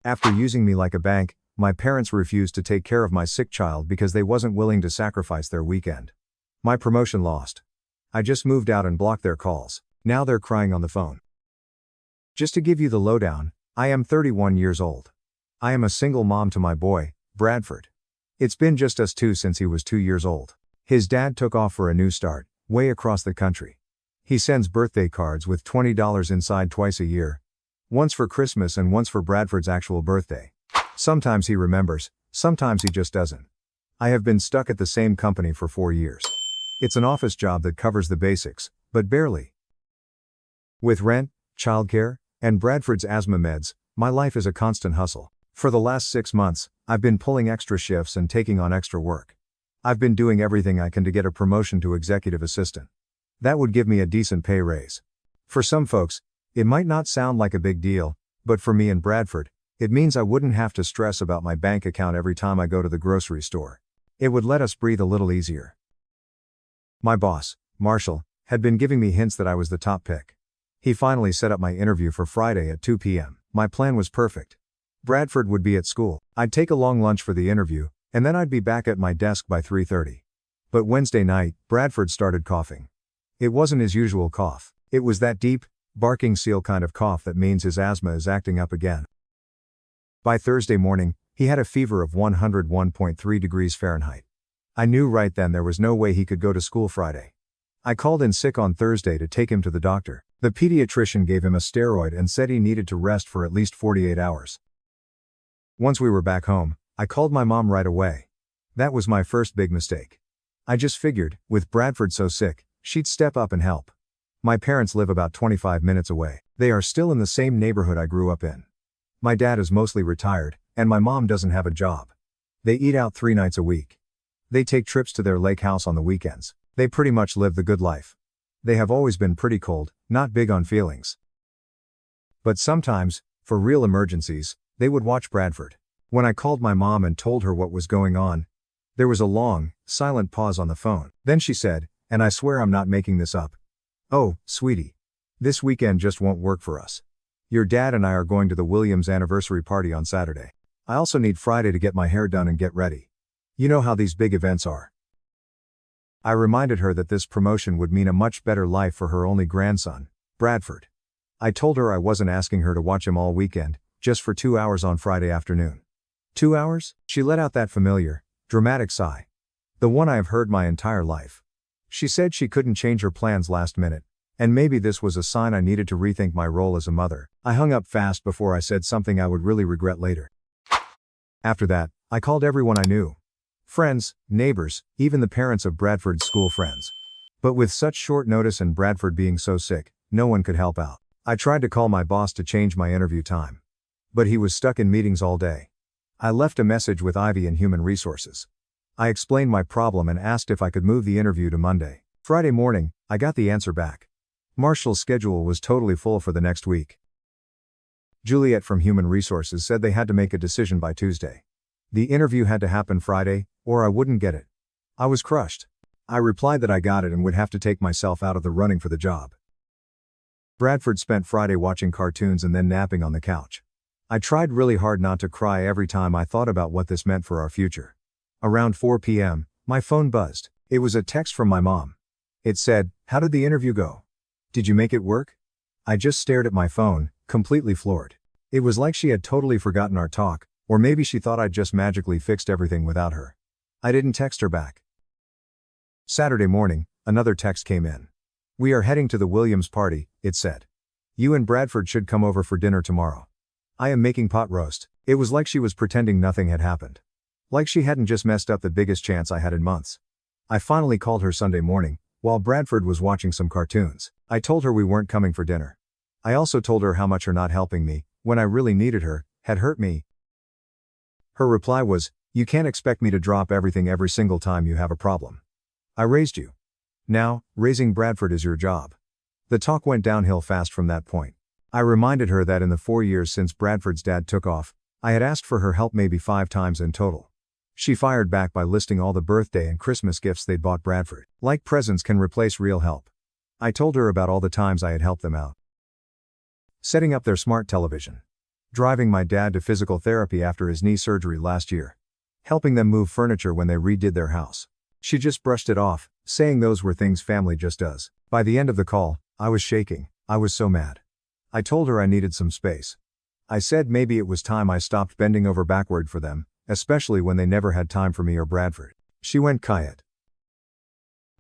After using me like a bank, my parents refused to take care of my sick child because they wasn't willing to sacrifice their weekend. My promotion lost. I just moved out and blocked their calls. Now they're crying on the phone. Just to give you the lowdown, I am 31 years old. I am a single mom to my boy, Bradford. It's been just us two since he was 2 years old. His dad took off for a new start, way across the country. He sends birthday cards with $20 inside twice a year. Once for Christmas and once for Bradford's actual birthday. Sometimes he remembers, sometimes he just doesn't. I have been stuck at the same company for 4 years. It's an office job that covers the basics, but barely. With rent, childcare, and Bradford's asthma meds, my life is a constant hustle. For the last 6 months, I've been pulling extra shifts and taking on extra work. I've been doing everything I can to get a promotion to executive assistant. That would give me a decent pay raise. For some folks, it might not sound like a big deal, but for me and Bradford, it means I wouldn't have to stress about my bank account every time I go to the grocery store. It would let us breathe a little easier. My boss, Marshall, had been giving me hints that I was the top pick. He finally set up my interview for Friday at 2 p.m. My plan was perfect. Bradford would be at school, I'd take a long lunch for the interview, and then I'd be back at my desk by 3:30. But Wednesday night, Bradford started coughing. It wasn't his usual cough. It was that deep, barking seal kind of cough that means his asthma is acting up again. By Thursday morning, he had a fever of 101.3 degrees Fahrenheit. I knew right then there was no way he could go to school Friday. I called in sick on Thursday to take him to the doctor. The pediatrician gave him a steroid and said he needed to rest for at least 48 hours. Once we were back home, I called my mom right away. That was my first big mistake. I just figured, with Bradford so sick, she'd step up and help. My parents live about 25 minutes away. They are still in the same neighborhood I grew up in. My dad is mostly retired, and my mom doesn't have a job. They eat out 3 nights a week. They take trips to their lake house on the weekends. They pretty much live the good life. They have always been pretty cold, not big on feelings. But sometimes, for real emergencies, they would watch Bradford. When I called my mom and told her what was going on, there was a long, silent pause on the phone. Then she said, and I swear I'm not making this up, "Oh, sweetie. This weekend just won't work for us. Your dad and I are going to the Williams anniversary party on Saturday. I also need Friday to get my hair done and get ready. You know how these big events are." I reminded her that this promotion would mean a much better life for her only grandson, Bradford. I told her I wasn't asking her to watch him all weekend, just for 2 hours on Friday afternoon. 2 hours? She let out that familiar, dramatic sigh. The one I have heard my entire life. She said she couldn't change her plans last minute, and maybe this was a sign I needed to rethink my role as a mother. I hung up fast before I said something I would really regret later. After that, I called everyone I knew. Friends, neighbors, even the parents of Bradford's school friends. But with such short notice and Bradford being so sick, no one could help out. I tried to call my boss to change my interview time. But he was stuck in meetings all day. I left a message with Ivy in Human Resources. I explained my problem and asked if I could move the interview to Monday. Friday morning, I got the answer back. Marshall's schedule was totally full for the next week. Juliet from Human Resources said they had to make a decision by Tuesday. The interview had to happen Friday, or I wouldn't get it. I was crushed. I replied that I got it and would have to take myself out of the running for the job. Bradford spent Friday watching cartoons and then napping on the couch. I tried really hard not to cry every time I thought about what this meant for our future. Around 4 p.m., my phone buzzed. It was a text from my mom. It said, "How did the interview go? Did you make it work?" I just stared at my phone, completely floored. It was like she had totally forgotten our talk, or maybe she thought I'd just magically fixed everything without her. I didn't text her back. Saturday morning, another text came in. "We are heading to the Williams party," it said. "You and Bradford should come over for dinner tomorrow. I am making pot roast." It was like she was pretending nothing had happened. Like she hadn't just messed up the biggest chance I had in months. I finally called her Sunday morning, while Bradford was watching some cartoons. I told her we weren't coming for dinner. I also told her how much her not helping me, when I really needed her, had hurt me. Her reply was, "You can't expect me to drop everything every single time you have a problem. I raised you. Now, raising Bradford is your job." The talk went downhill fast from that point. I reminded her that in the 4 years since Bradford's dad took off, I had asked for her help maybe 5 times in total. She fired back by listing all the birthday and Christmas gifts they'd bought Bradford. Like presents can replace real help. I told her about all the times I had helped them out. Setting up their smart television. driving my dad to physical therapy after his knee surgery last year, helping them move furniture when they redid their house. She just brushed it off, saying those were things family just does. By the end of the call, I was shaking. I was so mad. I told her I needed some space. I said maybe it was time I stopped bending over backward for them, especially when they never had time for me or Bradford. She went quiet.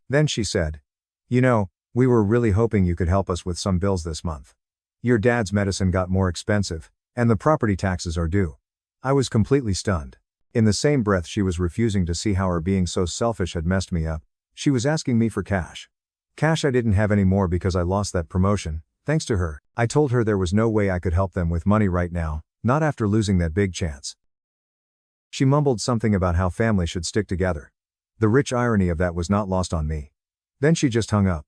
Then she said, "You know, we were really hoping you could help us with some bills this month. Your dad's medicine got more expensive, and the property taxes are due." I was completely stunned. In the same breath she was refusing to see how her being so selfish had messed me up. She was asking me for cash. Cash I didn't have anymore because I lost that promotion, thanks to her. I told her there was no way I could help them with money right now, not after losing that big chance. She mumbled something about how family should stick together. The rich irony of that was not lost on me. Then she just hung up.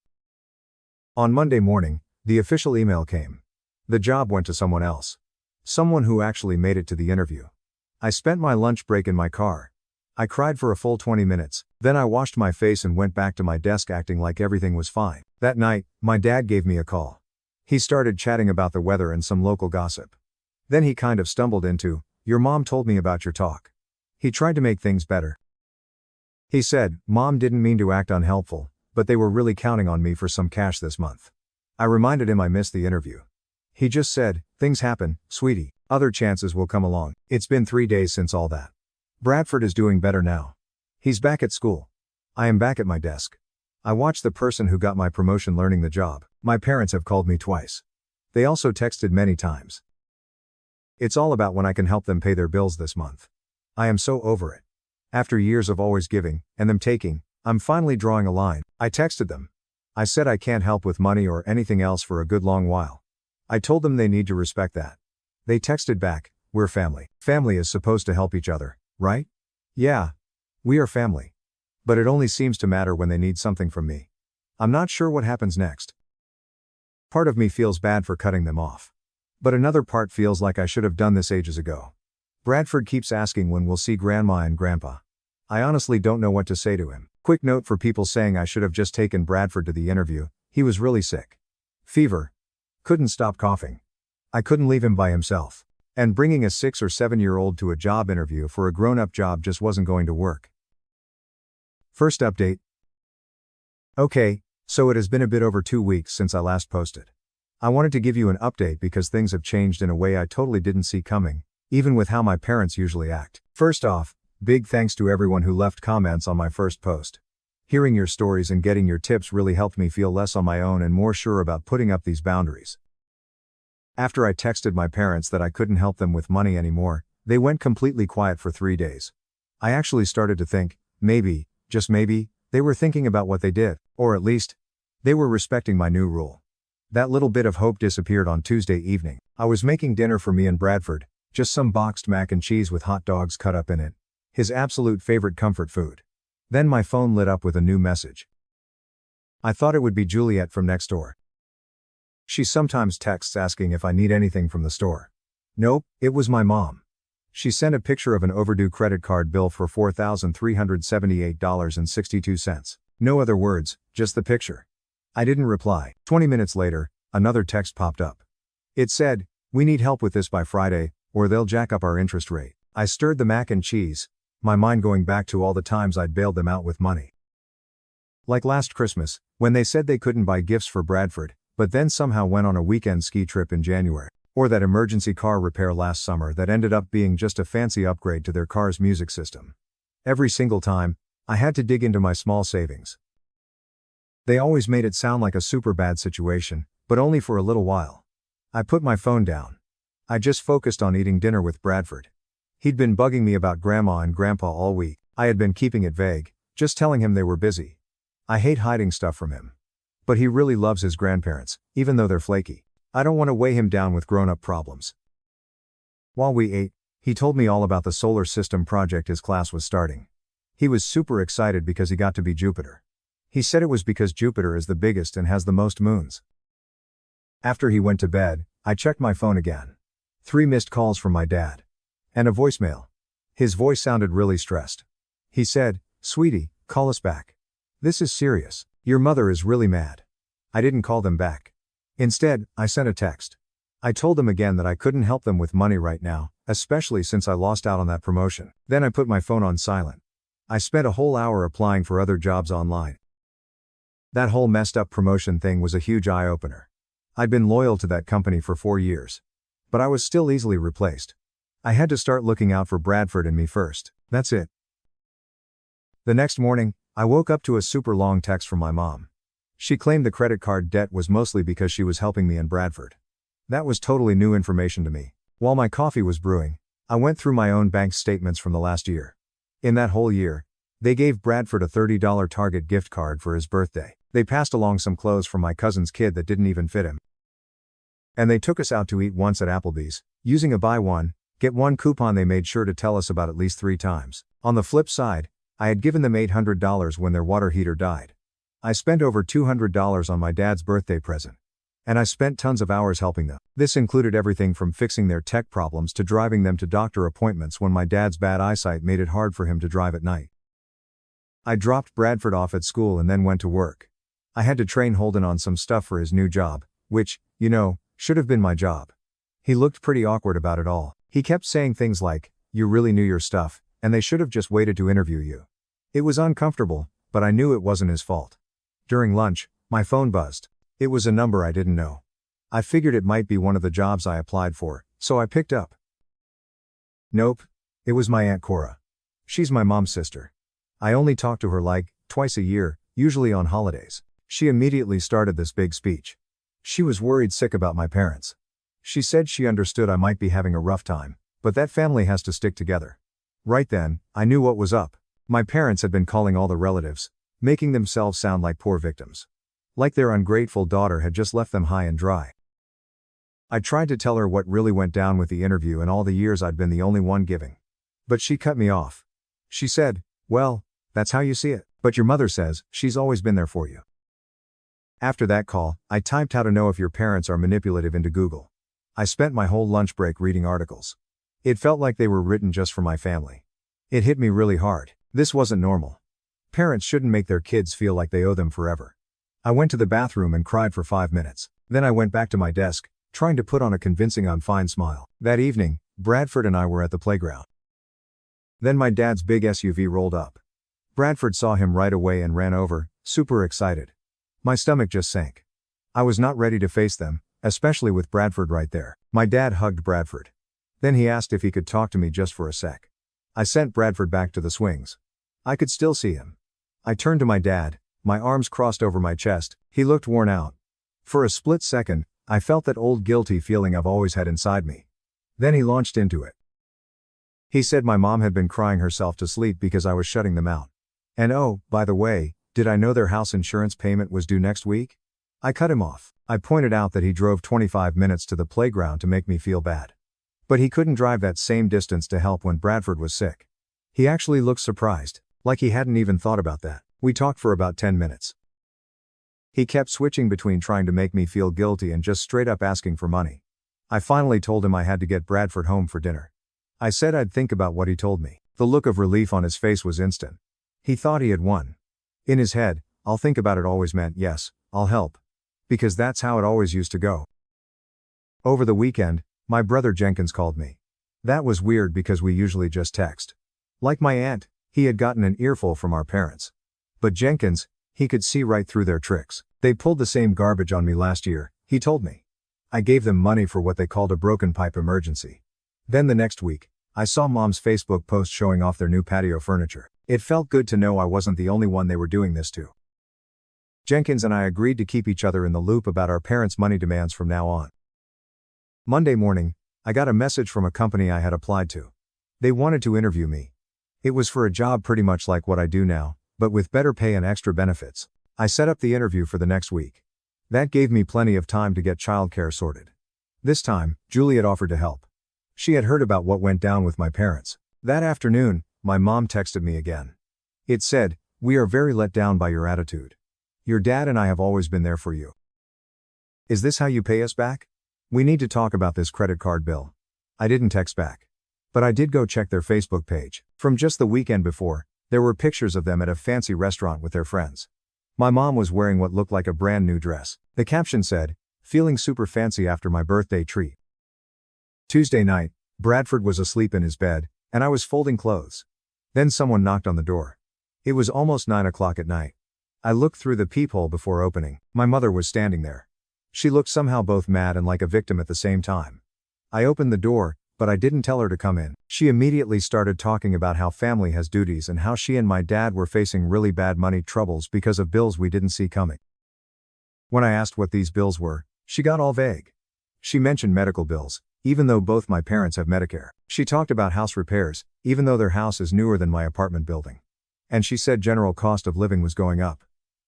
On Monday morning, the official email came. The job went to someone else. Someone who actually made it to the interview. I spent my lunch break in my car. I cried for a full 20 minutes, then I washed my face and went back to my desk acting like everything was fine. That night, my dad gave me a call. He started chatting about the weather and some local gossip. Then he kind of stumbled into, "Your mom told me about your talk." He tried to make things better. He said, "Mom didn't mean to act unhelpful, but they were really counting on me for some cash this month." I reminded him I missed the interview. He just said, "Things happen, sweetie. Other chances will come along." It's been 3 days since all that. Bradford is doing better now. He's back at school. I am back at my desk. I watched the person who got my promotion learning the job. My parents have called me twice. They also texted many times. It's all about when I can help them pay their bills this month. I am so over it. After years of always giving, and them taking, I'm finally drawing a line. I texted them. I said I can't help with money or anything else for a good long while. I told them they need to respect that. They texted back, "We're family. Family is supposed to help each other, right? Yeah. We are family. But it only seems to matter when they need something from me." I'm not sure what happens next. Part of me feels bad for cutting them off. But another part feels like I should have done this ages ago. Bradford keeps asking when we'll see Grandma and Grandpa. I honestly don't know what to say to him. Quick note for people saying I should have just taken Bradford to the interview. He was really sick. Fever. Couldn't stop coughing. I couldn't leave him by himself. And bringing a 6 or 7-year-old to a job interview for a grown-up job just wasn't going to work. First update. Okay, so it has been a bit over 2 weeks since I last posted. I wanted to give you an update because things have changed in a way I totally didn't see coming, even with how my parents usually act. First off, big thanks to everyone who left comments on my first post. Hearing your stories and getting your tips really helped me feel less on my own and more sure about putting up these boundaries. After I texted my parents that I couldn't help them with money anymore, they went completely quiet for 3 days. I actually started to think, maybe, just maybe, they were thinking about what they did, or at least, they were respecting my new rule. That little bit of hope disappeared on Tuesday evening. I was making dinner for me and Bradford, just some boxed mac and cheese with hot dogs cut up in it. His absolute favorite comfort food. Then my phone lit up with a new message. I thought it would be Juliet from next door. She sometimes texts asking if I need anything from the store. Nope, it was my mom. She sent a picture of an overdue credit card bill for $4,378.62. No other words, just the picture. I didn't reply. 20 minutes later, another text popped up. It said, "We need help with this by Friday, or they'll jack up our interest rate." I stirred the mac and cheese, my mind going back to all the times I'd bailed them out with money. Like last Christmas, when they said they couldn't buy gifts for Bradford, but then somehow went on a weekend ski trip in January. Or that emergency car repair last summer that ended up being just a fancy upgrade to their car's music system. Every single time, I had to dig into my small savings. They always made it sound like a super bad situation, but only for a little while. I put my phone down. I just focused on eating dinner with Bradford. He'd been bugging me about Grandma and Grandpa all week. I had been keeping it vague, just telling him they were busy. I hate hiding stuff from him. But he really loves his grandparents, even though they're flaky. I don't want to weigh him down with grown-up problems. While we ate, he told me all about the solar system project his class was starting. He was super excited because he got to be Jupiter. He said it was because Jupiter is the biggest and has the most moons. After he went to bed, I checked my phone again. 3 missed calls from my dad. And a voicemail. His voice sounded really stressed. He said, "Sweetie, call us back. This is serious. Your mother is really mad." I didn't call them back. Instead, I sent a text. I told them again that I couldn't help them with money right now, especially since I lost out on that promotion. Then I put my phone on silent. I spent a whole hour applying for other jobs online. That whole messed up promotion thing was a huge eye-opener. I'd been loyal to that company for 4 years. But I was still easily replaced. I had to start looking out for Bradford and me first. That's it. The next morning, I woke up to a super long text from my mom. She claimed the credit card debt was mostly because she was helping me in Bradford. That was totally new information to me. While my coffee was brewing, I went through my own bank statements from the last year. In that whole year, they gave Bradford a $30 Target gift card for his birthday. They passed along some clothes from my cousin's kid that didn't even fit him. And they took us out to eat once at Applebee's, using a buy one, get one coupon they made sure to tell us about at least 3 times. On the flip side, I had given them $800 when their water heater died. I spent over $200 on my dad's birthday present. And I spent tons of hours helping them. This included everything from fixing their tech problems to driving them to doctor appointments when my dad's bad eyesight made it hard for him to drive at night. I dropped Bradford off at school and then went to work. I had to train Holden on some stuff for his new job, which, should have been my job. He looked pretty awkward about it all. He kept saying things like, "You really knew your stuff, and they should have just waited to interview you." It was uncomfortable, but I knew it wasn't his fault. During lunch, my phone buzzed. It was a number I didn't know. I figured it might be one of the jobs I applied for, so I picked up. Nope. It was my Aunt Cora. She's my mom's sister. I only talk to her like, twice a year, usually on holidays. She immediately started this big speech. She was worried sick about my parents. She said she understood I might be having a rough time, but that family has to stick together. Right then, I knew what was up. My parents had been calling all the relatives, making themselves sound like poor victims. Like their ungrateful daughter had just left them high and dry. I tried to tell her what really went down with the interview and all the years I'd been the only one giving. But she cut me off. She said, "Well, that's how you see it, but your mother says she's always been there for you." After that call, I typed "how to know if your parents are manipulative" into Google. I spent my whole lunch break reading articles. It felt like they were written just for my family. It hit me really hard. This wasn't normal. Parents shouldn't make their kids feel like they owe them forever. I went to the bathroom and cried for 5 minutes. Then I went back to my desk, trying to put on a convincing "I'm fine" smile. That evening, Bradford and I were at the playground. Then my dad's big SUV rolled up. Bradford saw him right away and ran over, super excited. My stomach just sank. I was not ready to face them, especially with Bradford right there. My dad hugged Bradford. Then he asked if he could talk to me just for a sec. I sent Bradford back to the swings. I could still see him. I turned to my dad, my arms crossed over my chest. He looked worn out. For a split second, I felt that old guilty feeling I've always had inside me. Then he launched into it. He said my mom had been crying herself to sleep because I was shutting them out. And oh, by the way, did I know their house insurance payment was due next week? I cut him off. I pointed out that he drove 25 minutes to the playground to make me feel bad. But he couldn't drive that same distance to help when Bradford was sick. He actually looked surprised, like he hadn't even thought about that. We talked for about 10 minutes. He kept switching between trying to make me feel guilty and just straight up asking for money. I finally told him I had to get Bradford home for dinner. I said I'd think about what he told me. The look of relief on his face was instant. He thought he had won. In his head, "I'll think about it" always meant yes, I'll help. Because that's how it always used to go. Over the weekend, my brother Jenkins called me. That was weird because we usually just text. Like my aunt, he had gotten an earful from our parents. But Jenkins, he could see right through their tricks. They pulled the same garbage on me last year, he told me. I gave them money for what they called a broken pipe emergency. Then the next week, I saw Mom's Facebook post showing off their new patio furniture. It felt good to know I wasn't the only one they were doing this to. Jenkins and I agreed to keep each other in the loop about our parents' money demands from now on. Monday morning, I got a message from a company I had applied to. They wanted to interview me. It was for a job pretty much like what I do now, but with better pay and extra benefits. I set up the interview for the next week. That gave me plenty of time to get childcare sorted. This time, Julie had offered to help. She had heard about what went down with my parents. That afternoon, my mom texted me again. It said, "We are very let down by your attitude. Your dad and I have always been there for you. Is this how you pay us back? We need to talk about this credit card bill." I didn't text back. But I did go check their Facebook page. From just the weekend before, there were pictures of them at a fancy restaurant with their friends. My mom was wearing what looked like a brand new dress. The caption said, Feeling super fancy after my birthday treat. Tuesday night, Bradford was asleep in his bed, and I was folding clothes. Then someone knocked on the door. It was almost 9 o'clock at night. I looked through the peephole before opening. My mother was standing there. She looked somehow both mad and like a victim at the same time. I opened the door, but I didn't tell her to come in. She immediately started talking about how family has duties and how she and my dad were facing really bad money troubles because of bills we didn't see coming. When I asked what these bills were, she got all vague. She mentioned medical bills, even though both my parents have Medicare. She talked about house repairs, even though their house is newer than my apartment building. And she said general cost of living was going up.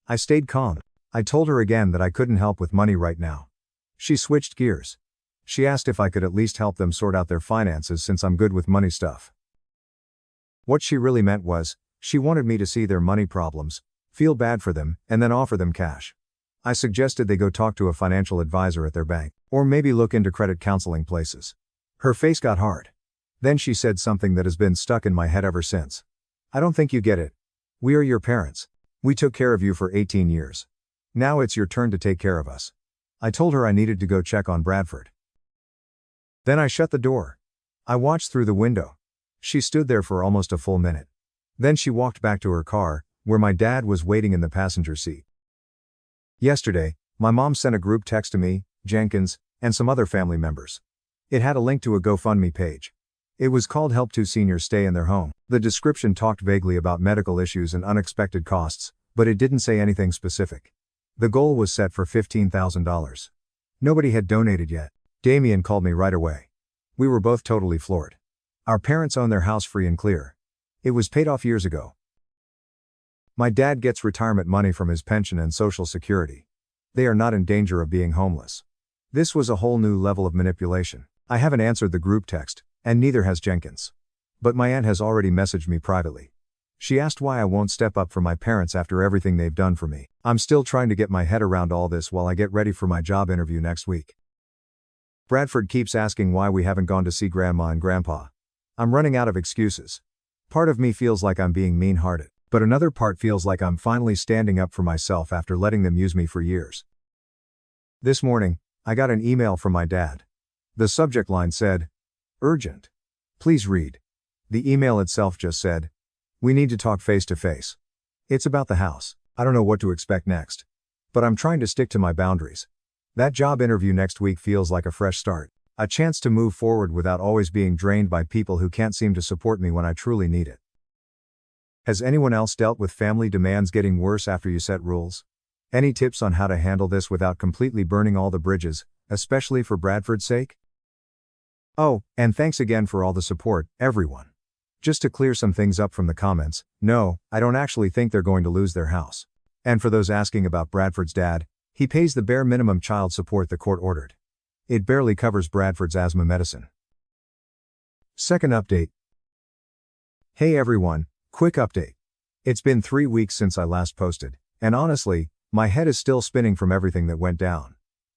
I stayed calm. I told her again that I couldn't help with money right now. She switched gears. She asked if I could at least help them sort out their finances since I'm good with money stuff. What she really meant was, she wanted me to see their money problems, feel bad for them, and then offer them cash. I suggested they go talk to a financial advisor at their bank, or maybe look into credit counseling places. Her face got hard. Then she said something that has been stuck in my head ever since. I don't think you get it. We are your parents. We took care of you for 18 years. Now it's your turn to take care of us. I told her I needed to go check on Bradford. Then I shut the door. I watched through the window. She stood there for almost a full minute. Then she walked back to her car, where my dad was waiting in the passenger seat. Yesterday, my mom sent a group text to me, Jenkins, and some other family members. It had a link to a GoFundMe page. It was called Help 2 Seniors Stay in Their Home. The description talked vaguely about medical issues and unexpected costs, but it didn't say anything specific. The goal was set for $15,000. Nobody had donated yet. Damien called me right away. We were both totally floored. Our parents own their house free and clear. It was paid off years ago. My dad gets retirement money from his pension and Social Security. They are not in danger of being homeless. This was a whole new level of manipulation. I haven't answered the group text, and neither has Jenkins. But my aunt has already messaged me privately. She asked why I won't step up for my parents after everything they've done for me. I'm still trying to get my head around all this while I get ready for my job interview next week. Bradford keeps asking why we haven't gone to see Grandma and Grandpa. I'm running out of excuses. Part of me feels like I'm being mean-hearted, but another part feels like I'm finally standing up for myself after letting them use me for years. This morning, I got an email from my dad. The subject line said, "Urgent. Please read." The email itself just said, "We need to talk face to face." It's about the house. I don't know what to expect next. But I'm trying to stick to my boundaries. That job interview next week feels like a fresh start. A chance to move forward without always being drained by people who can't seem to support me when I truly need it. Has anyone else dealt with family demands getting worse after you set rules? Any tips on how to handle this without completely burning all the bridges, especially for Bradford's sake? Oh, and thanks again for all the support, everyone. Just to clear some things up from the comments, no, I don't actually think they're going to lose their house. And for those asking about Bradford's dad, he pays the bare minimum child support the court ordered. It barely covers Bradford's asthma medicine. Second update. Hey everyone, quick update. It's been 3 weeks since I last posted, and honestly, my head is still spinning from everything that went down.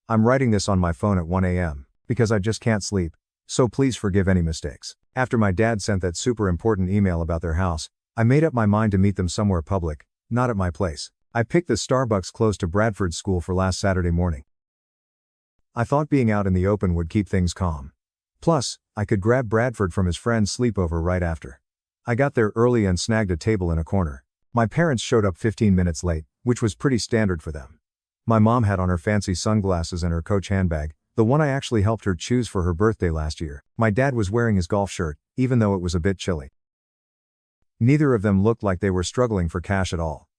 I'm writing this on my phone at 1 a.m., because I just can't sleep, so please forgive any mistakes. After my dad sent that super important email about their house, I made up my mind to meet them somewhere public, not at my place. I picked the Starbucks close to Bradford's school for last Saturday morning. I thought being out in the open would keep things calm. Plus, I could grab Bradford from his friend's sleepover right after. I got there early and snagged a table in a corner. My parents showed up 15 minutes late, which was pretty standard for them. My mom had on her fancy sunglasses and her Coach handbag, the one I actually helped her choose for her birthday last year. My dad was wearing his golf shirt, even though it was a bit chilly. Neither of them looked like they were struggling for cash at all.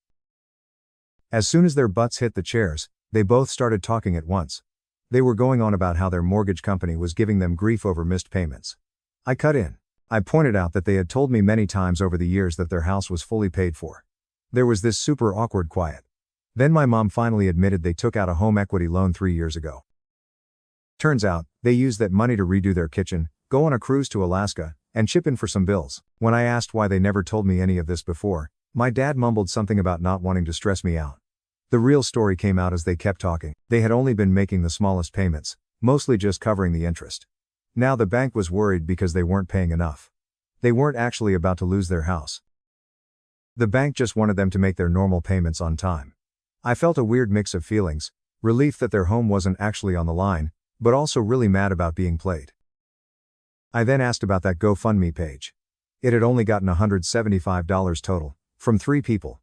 As soon as their butts hit the chairs, they both started talking at once. They were going on about how their mortgage company was giving them grief over missed payments. I cut in. I pointed out that they had told me many times over the years that their house was fully paid for. There was this super awkward quiet. Then my mom finally admitted they took out a home equity loan 3 years ago. Turns out, they used that money to redo their kitchen, go on a cruise to Alaska, and chip in for some bills. When I asked why they never told me any of this before, my dad mumbled something about not wanting to stress me out. The real story came out as they kept talking. They had only been making the smallest payments, mostly just covering the interest. Now the bank was worried because they weren't paying enough. They weren't actually about to lose their house. The bank just wanted them to make their normal payments on time. I felt a weird mix of feelings, relief that their home wasn't actually on the line, but also really mad about being played. I then asked about that GoFundMe page. It had only gotten $175 total, from 3 people.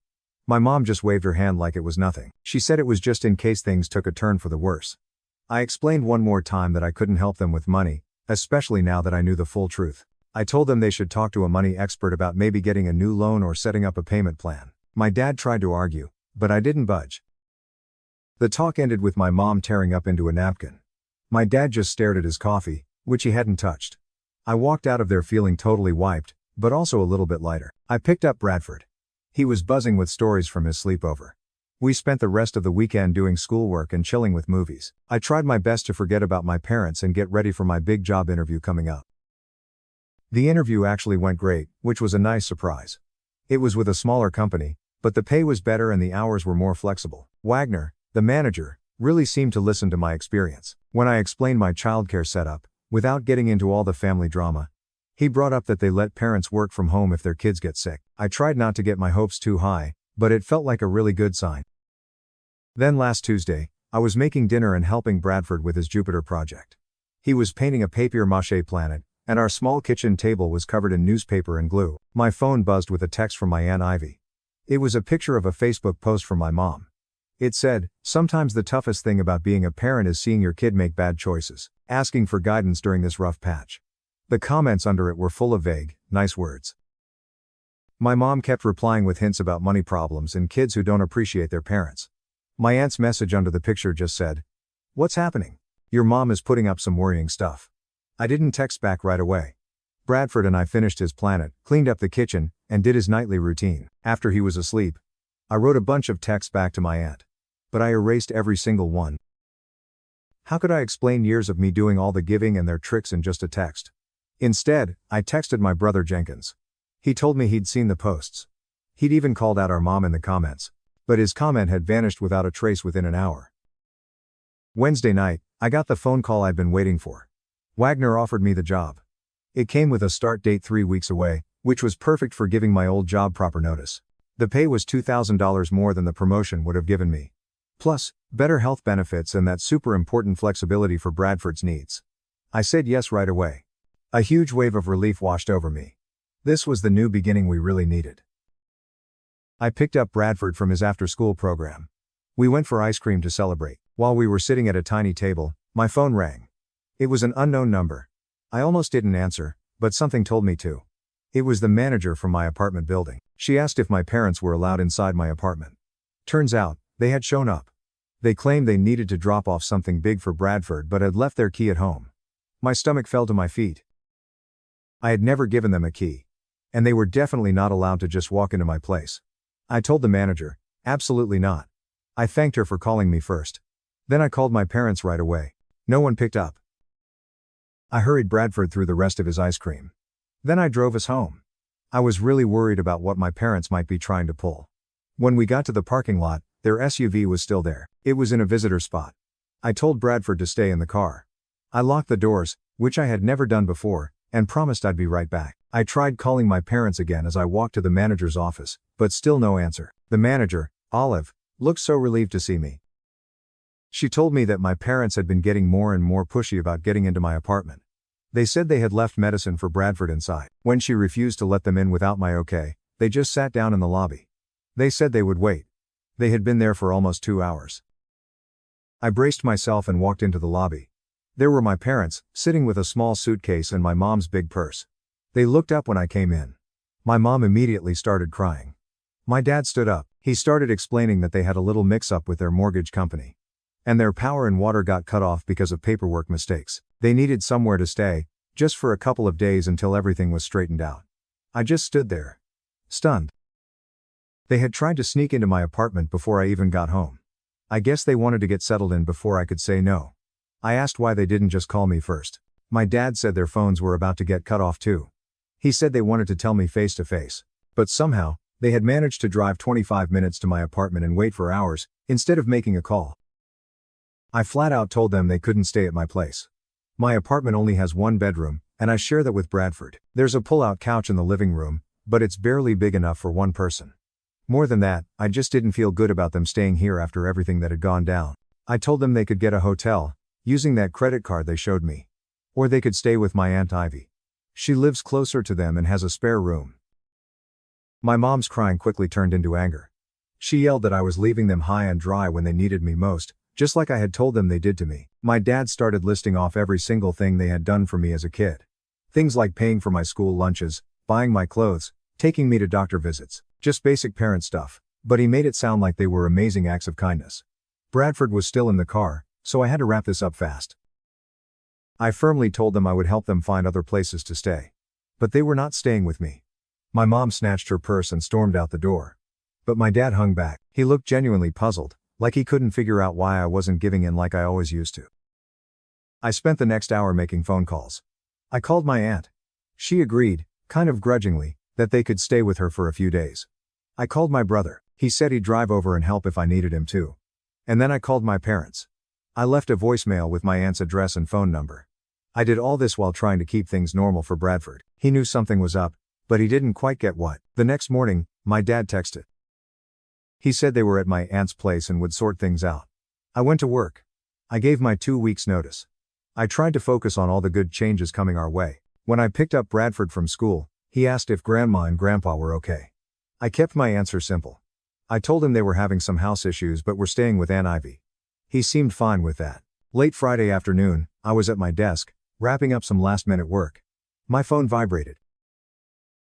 My mom just waved her hand like it was nothing. She said it was just in case things took a turn for the worse. I explained one more time that I couldn't help them with money, especially now that I knew the full truth. I told them they should talk to a money expert about maybe getting a new loan or setting up a payment plan. My dad tried to argue, but I didn't budge. The talk ended with my mom tearing up into a napkin. My dad just stared at his coffee, which he hadn't touched. I walked out of there feeling totally wiped, but also a little bit lighter. I picked up Bradford. He was buzzing with stories from his sleepover. We spent the rest of the weekend doing schoolwork and chilling with movies. I tried my best to forget about my parents and get ready for my big job interview coming up. The interview actually went great, which was a nice surprise. It was with a smaller company, but the pay was better and the hours were more flexible. Wagner, the manager, really seemed to listen to my experience. When I explained my childcare setup, without getting into all the family drama, he brought up that they let parents work from home if their kids get sick. I tried not to get my hopes too high, but it felt like a really good sign. Then last Tuesday, I was making dinner and helping Bradford with his Jupiter project. He was painting a papier-mâché planet, and our small kitchen table was covered in newspaper and glue. My phone buzzed with a text from my Aunt Ivy. It was a picture of a Facebook post from my mom. It said, "Sometimes the toughest thing about being a parent is seeing your kid make bad choices, asking for guidance during this rough patch." The comments under it were full of vague, nice words. My mom kept replying with hints about money problems and kids who don't appreciate their parents. My aunt's message under the picture just said, "What's happening? Your mom is putting up some worrying stuff." I didn't text back right away. Bradford and I finished his planet, cleaned up the kitchen, and did his nightly routine. After he was asleep, I wrote a bunch of texts back to my aunt. But I erased every single one. How could I explain years of me doing all the giving and their tricks in just a text? Instead, I texted my brother Jenkins. He told me he'd seen the posts. He'd even called out our mom in the comments. But his comment had vanished without a trace within an hour. Wednesday night, I got the phone call I'd been waiting for. Wagner offered me the job. It came with a start date 3 weeks away, which was perfect for giving my old job proper notice. The pay was $2,000 more than the promotion would have given me. Plus, better health benefits and that super important flexibility for Bradford's needs. I said yes right away. A huge wave of relief washed over me. This was the new beginning we really needed. I picked up Bradford from his after-school program. We went for ice cream to celebrate. While we were sitting at a tiny table, my phone rang. It was an unknown number. I almost didn't answer, but something told me to. It was the manager from my apartment building. She asked if my parents were allowed inside my apartment. Turns out, they had shown up. They claimed they needed to drop off something big for Bradford but had left their key at home. My stomach fell to my feet. I had never given them a key. And they were definitely not allowed to just walk into my place. I told the manager, absolutely not. I thanked her for calling me first. Then I called my parents right away. No one picked up. I hurried Bradford through the rest of his ice cream. Then I drove us home. I was really worried about what my parents might be trying to pull. When we got to the parking lot, their SUV was still there. It was in a visitor spot. I told Bradford to stay in the car. I locked the doors, which I had never done before, and promised I'd be right back. I tried calling my parents again as I walked to the manager's office, but still no answer. The manager, Olive, looked so relieved to see me. She told me that my parents had been getting more and more pushy about getting into my apartment. They said they had left medicine for Bradford inside. When she refused to let them in without my okay, they just sat down in the lobby. They said they would wait. They had been there for almost 2 hours. I braced myself and walked into the lobby. There were my parents, sitting with a small suitcase and my mom's big purse. They looked up when I came in. My mom immediately started crying. My dad stood up. He started explaining that they had a little mix-up with their mortgage company. And their power and water got cut off because of paperwork mistakes. They needed somewhere to stay, just for a couple of days until everything was straightened out. I just stood there, stunned. They had tried to sneak into my apartment before I even got home. I guess they wanted to get settled in before I could say no. I asked why they didn't just call me first. My dad said their phones were about to get cut off too. He said they wanted to tell me face to face. But somehow, they had managed to drive 25 minutes to my apartment and wait for hours, instead of making a call. I flat out told them they couldn't stay at my place. My apartment only has 1 bedroom, and I share that with Bradford. There's a pull-out couch in the living room, but it's barely big enough for 1 person. More than that, I just didn't feel good about them staying here after everything that had gone down. I told them they could get a hotel, using that credit card they showed me. Or they could stay with my Aunt Ivy. She lives closer to them and has a spare room. My mom's crying quickly turned into anger. She yelled that I was leaving them high and dry when they needed me most, just like I had told them they did to me. My dad started listing off every single thing they had done for me as a kid. Things like paying for my school lunches, buying my clothes, taking me to doctor visits, just basic parent stuff, but he made it sound like they were amazing acts of kindness. Bradford was still in the car, so I had to wrap this up fast. I firmly told them I would help them find other places to stay. But they were not staying with me. My mom snatched her purse and stormed out the door. But my dad hung back. He looked genuinely puzzled, like he couldn't figure out why I wasn't giving in like I always used to. I spent the next hour making phone calls. I called my aunt. She agreed, kind of grudgingly, that they could stay with her for a few days. I called my brother. He said he'd drive over and help if I needed him to. And then I called my parents. I left a voicemail with my aunt's address and phone number. I did all this while trying to keep things normal for Bradford. He knew something was up, but he didn't quite get what. The next morning, my dad texted. He said they were at my aunt's place and would sort things out. I went to work. I gave my 2 weeks notice. I tried to focus on all the good changes coming our way. When I picked up Bradford from school, he asked if Grandma and Grandpa were okay. I kept my answer simple. I told him they were having some house issues but were staying with Aunt Ivy. He seemed fine with that. Late Friday afternoon, I was at my desk, wrapping up some last-minute work. My phone vibrated.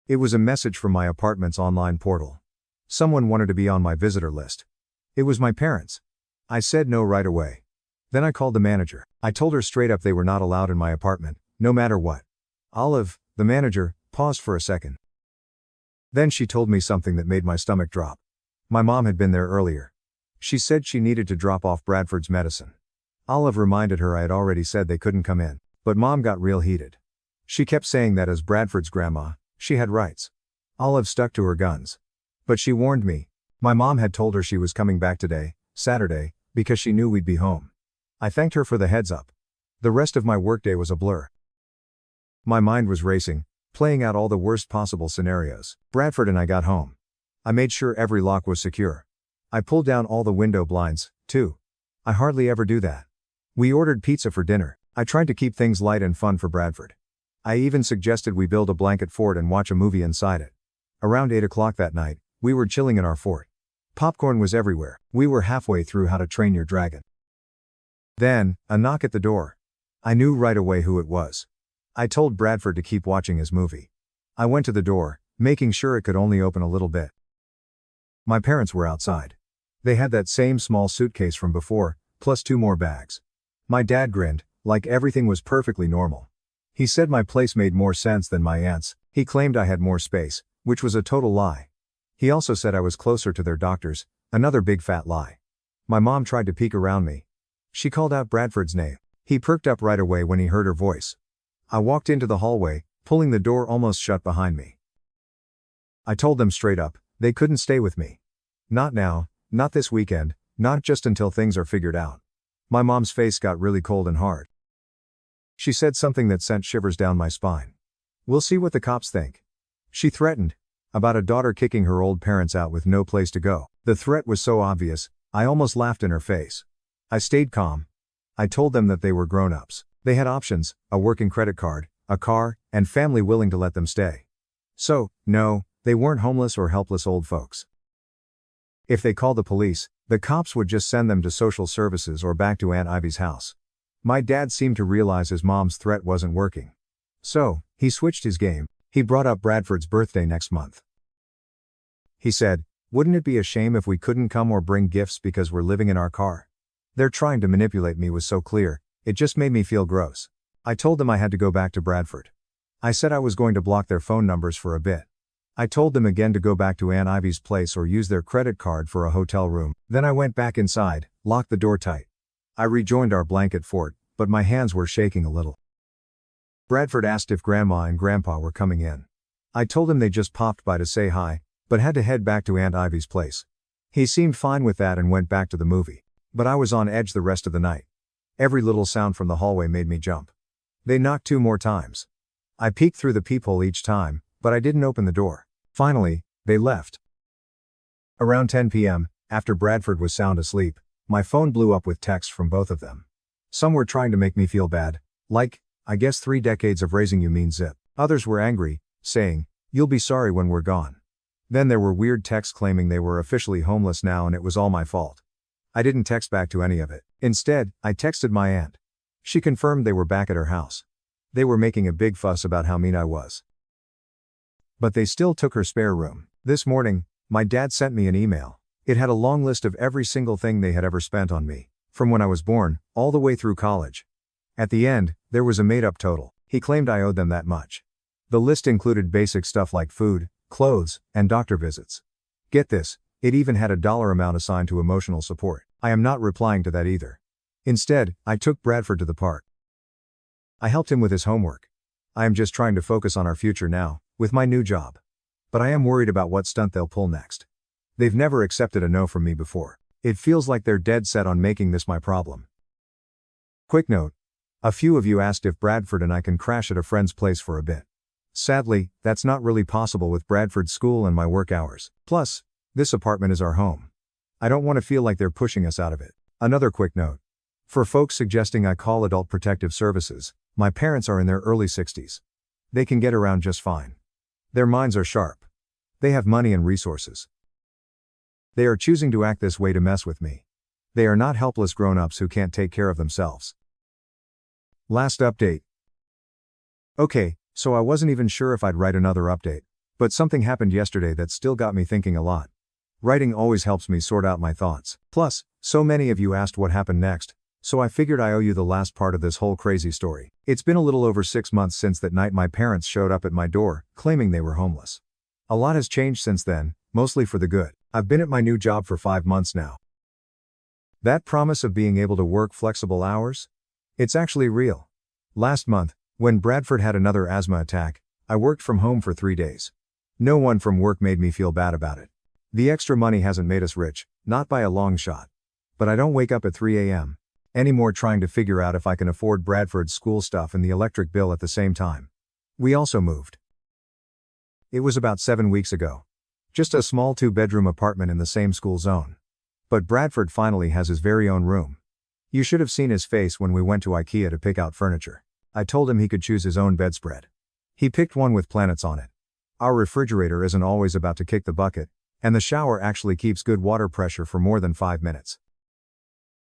It was a message from my apartment's online portal. Someone wanted to be on my visitor list. It was my parents. I said no right away. Then I called the manager. I told her straight up they were not allowed in my apartment, no matter what. Olive, the manager, paused for a second. Then she told me something that made my stomach drop. My mom had been there earlier. She said she needed to drop off Bradford's medicine. Olive reminded her I had already said they couldn't come in, but Mom got real heated. She kept saying that as Bradford's grandma, she had rights. Olive stuck to her guns. But she warned me. My mom had told her she was coming back today, Saturday, because she knew we'd be home. I thanked her for the heads up. The rest of my workday was a blur. My mind was racing, playing out all the worst possible scenarios. Bradford and I got home. I made sure every lock was secure. I pulled down all the window blinds, too. I hardly ever do that. We ordered pizza for dinner. I tried to keep things light and fun for Bradford. I even suggested we build a blanket fort and watch a movie inside it. Around 8 o'clock that night, we were chilling in our fort. Popcorn was everywhere. We were halfway through How to Train Your Dragon. Then, a knock at the door. I knew right away who it was. I told Bradford to keep watching his movie. I went to the door, making sure it could only open a little bit. My parents were outside. They had that same small suitcase from before, plus 2 more bags. My dad grinned, like everything was perfectly normal. He said my place made more sense than my aunt's. He claimed I had more space, which was a total lie. He also said I was closer to their doctors, another big fat lie. My mom tried to peek around me. She called out Bradford's name. He perked up right away when he heard her voice. I walked into the hallway, pulling the door almost shut behind me. I told them straight up, they couldn't stay with me. Not now, not this weekend, not just until things are figured out. My mom's face got really cold and hard. She said something that sent shivers down my spine. We'll see what the cops think. She threatened. About a daughter kicking her old parents out with no place to go. The threat was so obvious, I almost laughed in her face. I stayed calm. I told them that they were grown-ups. They had options, a working credit card, a car, and family willing to let them stay. So, no, they weren't homeless or helpless old folks. If they called the police, the cops would just send them to social services or back to Aunt Ivy's house. My dad seemed to realize his mom's threat wasn't working. So, he switched his game. He brought up Bradford's birthday next month. He said, wouldn't it be a shame if we couldn't come or bring gifts because we're living in our car? Their trying to manipulate me was so clear, it just made me feel gross. I told them I had to go back to Bradford. I said I was going to block their phone numbers for a bit. I told them again to go back to Aunt Ivy's place or use their credit card for a hotel room. Then I went back inside, locked the door tight. I rejoined our blanket fort, but my hands were shaking a little. Bradford asked if Grandma and Grandpa were coming in. I told him they just popped by to say hi, but had to head back to Aunt Ivy's place. He seemed fine with that and went back to the movie. But I was on edge the rest of the night. Every little sound from the hallway made me jump. They knocked 2 more times. I peeked through the peephole each time, but I didn't open the door. Finally, they left. Around 10 p.m., after Bradford was sound asleep, My phone blew up with texts from both of them. Some were trying to make me feel bad, like, I guess 3 decades of raising you means zip. Others were angry, saying, you'll be sorry when we're gone. Then there were weird texts claiming they were officially homeless now and it was all my fault. I didn't text back to any of it. Instead, I texted my aunt. She confirmed they were back at her house. They were making a big fuss about how mean I was. But they still took her spare room. This morning, my dad sent me an email. It had a long list of every single thing they had ever spent on me, from when I was born, all the way through college. At the end, there was a made-up total. He claimed I owed them that much. The list included basic stuff like food, clothes, and doctor visits. Get this, it even had a dollar amount assigned to emotional support. I am not replying to that either. Instead, I took Bradford to the park. I helped him with his homework. I am just trying to focus on our future now, with my new job. But I am worried about what stunt they'll pull next. They've never accepted a no from me before. It feels like they're dead set on making this my problem. Quick note. A few of you asked if Bradford and I can crash at a friend's place for a bit. Sadly, that's not really possible with Bradford's school and my work hours. Plus, this apartment is our home. I don't want to feel like they're pushing us out of it. Another quick note. For folks suggesting I call Adult Protective Services, my parents are in their early 60s. They can get around just fine. Their minds are sharp. They have money and resources. They are choosing to act this way to mess with me. They are not helpless grown-ups who can't take care of themselves. Last update. Okay, so I wasn't even sure if I'd write another update, but something happened yesterday that still got me thinking a lot. Writing always helps me sort out my thoughts. Plus, so many of you asked what happened next, so I figured I owe you the last part of this whole crazy story. It's been a little over 6 months since that night my parents showed up at my door, claiming they were homeless. A lot has changed since then, mostly for the good. I've been at my new job for 5 months now. That promise of being able to work flexible hours? It's actually real. Last month, when Bradford had another asthma attack, I worked from home for 3 days. No one from work made me feel bad about it. The extra money hasn't made us rich, not by a long shot. But I don't wake up at 3 a.m. anymore trying to figure out if I can afford Bradford's school stuff and the electric bill at the same time. We also moved. It was about 7 weeks ago. Just a small 2-bedroom apartment in the same school zone. But Bradford finally has his very own room. You should have seen his face when we went to IKEA to pick out furniture. I told him he could choose his own bedspread. He picked one with planets on it. Our refrigerator isn't always about to kick the bucket, and the shower actually keeps good water pressure for more than 5 minutes.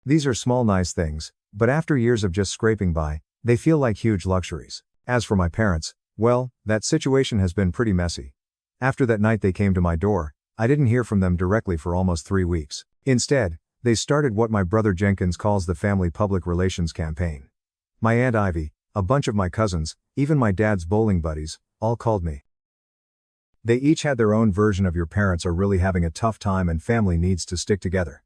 These are small nice things, but after years of just scraping by, they feel like huge luxuries. As for my parents, well, that situation has been pretty messy. After that night they came to my door, I didn't hear from them directly for almost 3 weeks. Instead, they started what my brother Jenkins calls the family public relations campaign. My Aunt Ivy, a bunch of my cousins, even my dad's bowling buddies, all called me. They each had their own version of your parents are really having a tough time and family needs to stick together.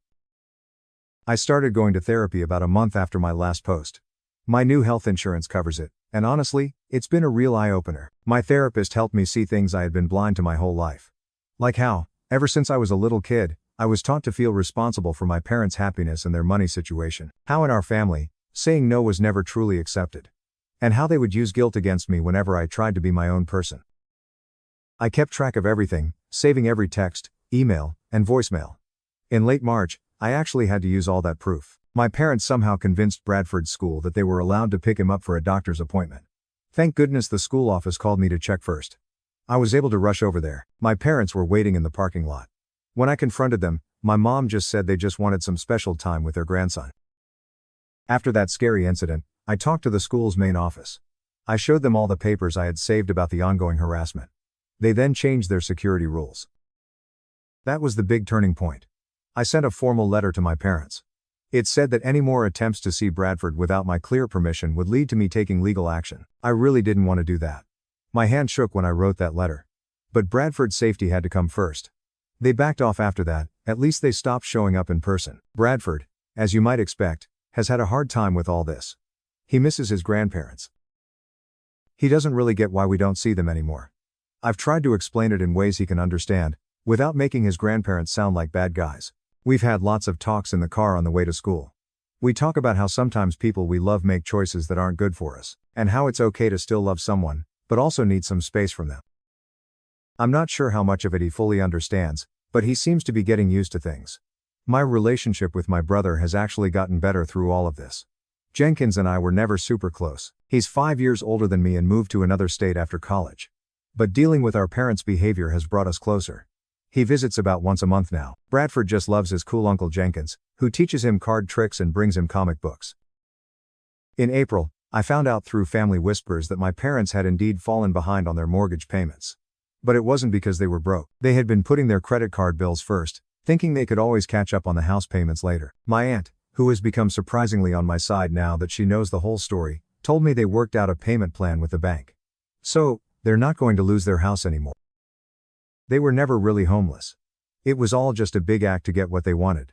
I started going to therapy about a month after my last post. My new health insurance covers it, and honestly, it's been a real eye-opener. My therapist helped me see things I had been blind to my whole life. Like how, ever since I was a little kid, I was taught to feel responsible for my parents' happiness and their money situation. How in our family, saying no was never truly accepted. And how they would use guilt against me whenever I tried to be my own person. I kept track of everything, saving every text, email, and voicemail. In late March, I actually had to use all that proof. My parents somehow convinced Bradford's school that they were allowed to pick him up for a doctor's appointment. Thank goodness the school office called me to check first. I was able to rush over there. My parents were waiting in the parking lot. When I confronted them, my mom just said they just wanted some special time with their grandson. After that scary incident, I talked to the school's main office. I showed them all the papers I had saved about the ongoing harassment. They then changed their security rules. That was the big turning point. I sent a formal letter to my parents. It said that any more attempts to see Bradford without my clear permission would lead to me taking legal action. I really didn't want to do that. My hand shook when I wrote that letter. But Bradford's safety had to come first. They backed off after that, at least they stopped showing up in person. Bradford, as you might expect, has had a hard time with all this. He misses his grandparents. He doesn't really get why we don't see them anymore. I've tried to explain it in ways he can understand, without making his grandparents sound like bad guys. We've had lots of talks in the car on the way to school. We talk about how sometimes people we love make choices that aren't good for us, and how it's okay to still love someone, but also need some space from them. I'm not sure how much of it he fully understands, but he seems to be getting used to things. My relationship with my brother has actually gotten better through all of this. Jenkins and I were never super close. He's 5 years older than me and moved to another state after college. But dealing with our parents' behavior has brought us closer. He visits about once a month now. Bradford just loves his cool Uncle Jenkins, who teaches him card tricks and brings him comic books. In April, I found out through family whispers that my parents had indeed fallen behind on their mortgage payments. But it wasn't because they were broke. They had been putting their credit card bills first, thinking they could always catch up on the house payments later. My aunt, who has become surprisingly on my side now that she knows the whole story, told me they worked out a payment plan with the bank. So, they're not going to lose their house anymore. They were never really homeless. It was all just a big act to get what they wanted.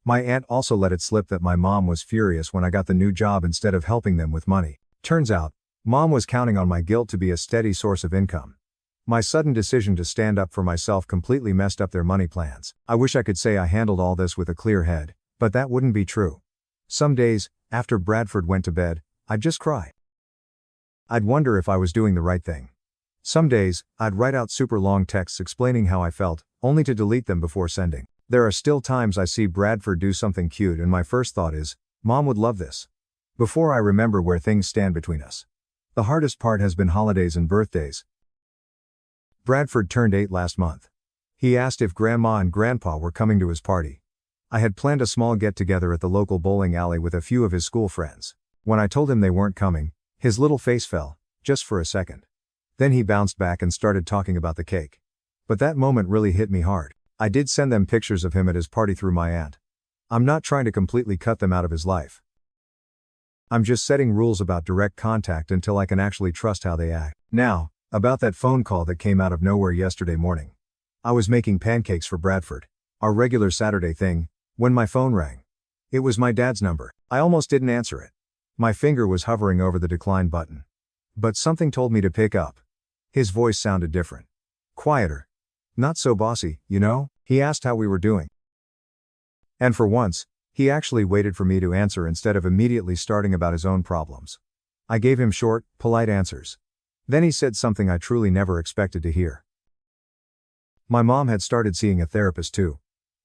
My aunt also let it slip that my mom was furious when I got the new job instead of helping them with money. Turns out, Mom was counting on my guilt to be a steady source of income. My sudden decision to stand up for myself completely messed up their money plans. I wish I could say I handled all this with a clear head, but that wouldn't be true. Some days, after Bradford went to bed, I'd just cry. I'd wonder if I was doing the right thing. Some days, I'd write out super long texts explaining how I felt, only to delete them before sending. There are still times I see Bradford do something cute and my first thought is, Mom would love this. Before I remember where things stand between us. The hardest part has been holidays and birthdays. Bradford turned 8 last month. He asked if Grandma and Grandpa were coming to his party. I had planned a small get-together at the local bowling alley with a few of his school friends. When I told him they weren't coming, his little face fell, just for a second. Then he bounced back and started talking about the cake. But that moment really hit me hard. I did send them pictures of him at his party through my aunt. I'm not trying to completely cut them out of his life. I'm just setting rules about direct contact until I can actually trust how they act. Now, about that phone call that came out of nowhere yesterday morning. I was making pancakes for Bradford, our regular Saturday thing, when my phone rang. It was my dad's number. I almost didn't answer it. My finger was hovering over the decline button. But something told me to pick up. His voice sounded different. Quieter. Not so bossy, you know? He asked how we were doing. And for once, he actually waited for me to answer instead of immediately starting about his own problems. I gave him short, polite answers. Then he said something I truly never expected to hear. My mom had started seeing a therapist too.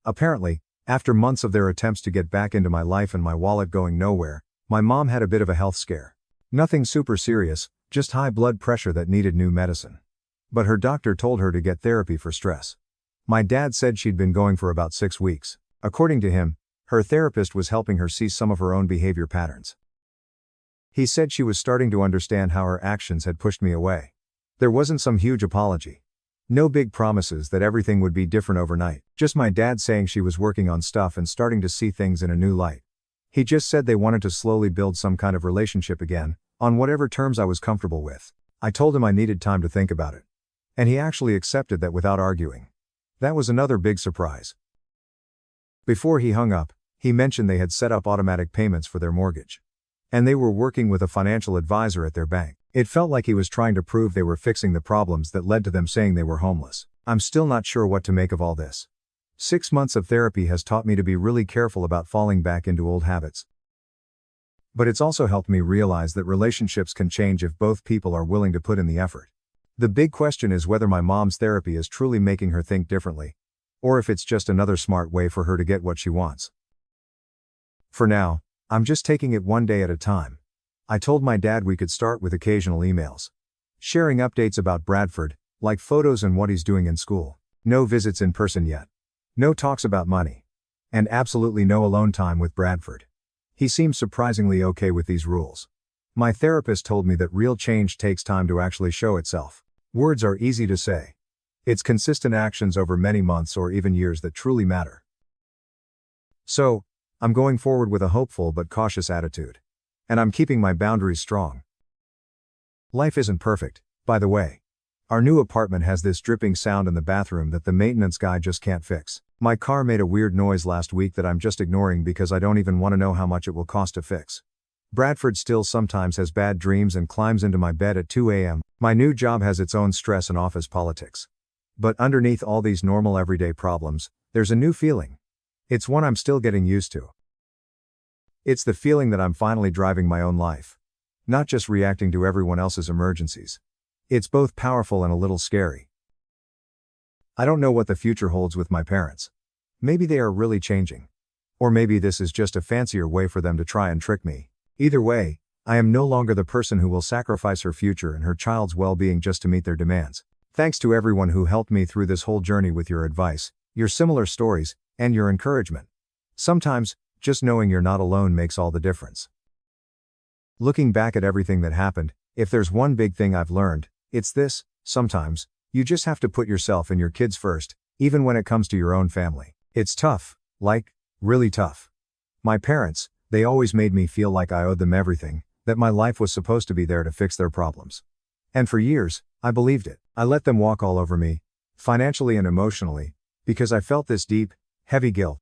Apparently, after months of their attempts to get back into my life and my wallet going nowhere, my mom had a bit of a health scare. Nothing super serious, just high blood pressure that needed new medicine. But her doctor told her to get therapy for stress. My dad said she'd been going for about 6 weeks. According to him, her therapist was helping her see some of her own behavior patterns. He said she was starting to understand how her actions had pushed me away. There wasn't some huge apology. No big promises that everything would be different overnight. Just my dad saying she was working on stuff and starting to see things in a new light. He just said they wanted to slowly build some kind of relationship again, on whatever terms I was comfortable with. I told him I needed time to think about it. And he actually accepted that without arguing. That was another big surprise. Before he hung up, he mentioned they had set up automatic payments for their mortgage. And they were working with a financial advisor at their bank. It felt like he was trying to prove they were fixing the problems that led to them saying they were homeless. I'm still not sure what to make of all this. 6 months of therapy has taught me to be really careful about falling back into old habits. But it's also helped me realize that relationships can change if both people are willing to put in the effort. The big question is whether my mom's therapy is truly making her think differently, or if it's just another smart way for her to get what she wants. For now, I'm just taking it one day at a time. I told my dad we could start with occasional emails. Sharing updates about Bradford, like photos and what he's doing in school. No visits in person yet. No talks about money. And absolutely no alone time with Bradford. He seems surprisingly okay with these rules. My therapist told me that real change takes time to actually show itself. Words are easy to say. It's consistent actions over many months or even years that truly matter. So, I'm going forward with a hopeful but cautious attitude. And I'm keeping my boundaries strong. Life isn't perfect, by the way. Our new apartment has this dripping sound in the bathroom that the maintenance guy just can't fix. My car made a weird noise last week that I'm just ignoring because I don't even want to know how much it will cost to fix. Bradford still sometimes has bad dreams and climbs into my bed at 2 a.m. My new job has its own stress and office politics. But underneath all these normal everyday problems, there's a new feeling. It's one I'm still getting used to. It's the feeling that I'm finally driving my own life. Not just reacting to everyone else's emergencies. It's both powerful and a little scary. I don't know what the future holds with my parents. Maybe they are really changing. Or maybe this is just a fancier way for them to try and trick me. Either way, I am no longer the person who will sacrifice her future and her child's well-being just to meet their demands. Thanks to everyone who helped me through this whole journey with your advice, your similar stories, and your encouragement. Sometimes, just knowing you're not alone makes all the difference. Looking back at everything that happened, if there's one big thing I've learned, it's this: sometimes, you just have to put yourself and your kids first, even when it comes to your own family. It's tough, really tough. My parents, they always made me feel like I owed them everything, that my life was supposed to be there to fix their problems. And for years, I believed it. I let them walk all over me, financially and emotionally, because I felt this deep, heavy guilt.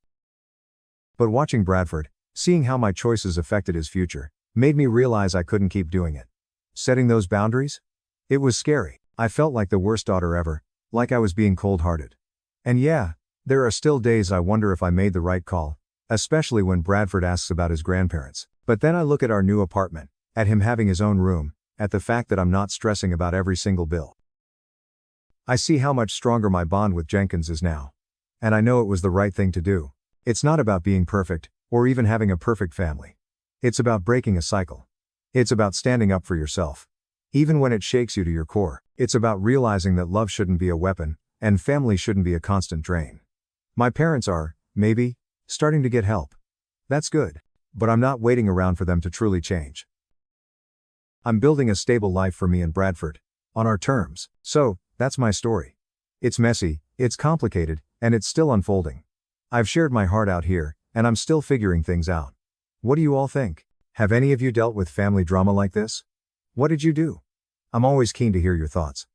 But watching Bradford, seeing how my choices affected his future, made me realize I couldn't keep doing it. Setting those boundaries? It was scary. I felt like the worst daughter ever, like I was being cold-hearted. And yeah, there are still days I wonder if I made the right call, especially when Bradford asks about his grandparents. But then I look at our new apartment, at him having his own room, at the fact that I'm not stressing about every single bill. I see how much stronger my bond with Jenkins is now. And I know it was the right thing to do. It's not about being perfect, or even having a perfect family. It's about breaking a cycle. It's about standing up for yourself, even when it shakes you to your core. It's about realizing that love shouldn't be a weapon, and family shouldn't be a constant drain. My parents are, maybe, starting to get help. That's good. But I'm not waiting around for them to truly change. I'm building a stable life for me and Bradford, on our terms. So, that's my story. It's messy, it's complicated, and it's still unfolding. I've shared my heart out here, and I'm still figuring things out. What do you all think? Have any of you dealt with family drama like this? What did you do? I'm always keen to hear your thoughts.